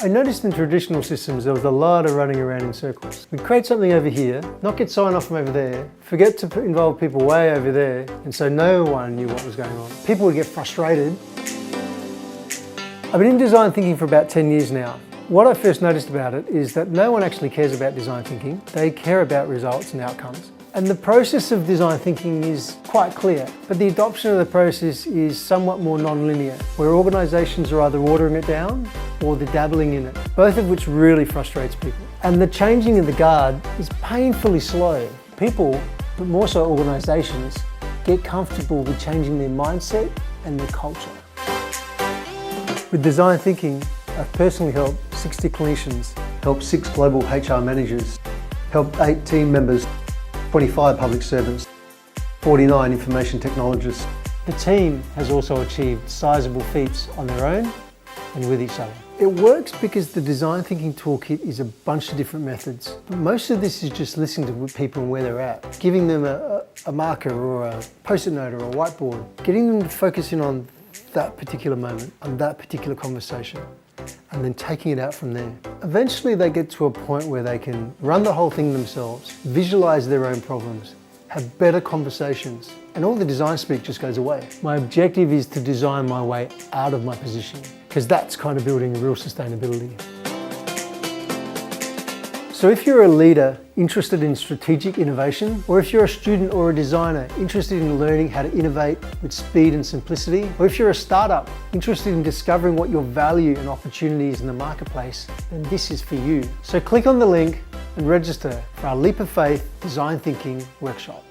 I noticed in traditional systems there was a lot of running around in circles. We'd create something over here, not get sign off from over there, forget to involve people way over there, and so no one knew what was going on. People would get frustrated. I've been in design thinking for about 10 years now. What I first noticed about it is that no one actually cares about design thinking. They care about results and outcomes. And the process of design thinking is quite clear, but the adoption of the process is somewhat more non-linear, where organisations are either watering it down or they're dabbling in it, both of which really frustrates people. And the changing of the guard is painfully slow. People, but more so organisations, get comfortable with changing their mindset and their culture. With design thinking, I've personally helped 60 clinicians, helped 6 global HR managers, helped 8 team members, 25 public servants, 49 information technologists. The team has also achieved sizable feats on their own and with each other. It works because the design thinking toolkit is a bunch of different methods. But most of this is just listening to people and where they're at, giving them a marker or a post-it note or a whiteboard, getting them to focus in on that particular moment, on that particular conversation, and then taking it out from there. Eventually they get to a point where they can run the whole thing themselves, visualize their own problems, have better conversations, and all the design speak just goes away. My objective is to design my way out of my position, because that's kind of building real sustainability. So if you're a leader interested in strategic innovation, or if you're a student or a designer interested in learning how to innovate with speed and simplicity, or if you're a startup interested in discovering what your value and opportunity is in the marketplace, then this is for you. So click on the link and register for our Leap of Faith Design Thinking workshop.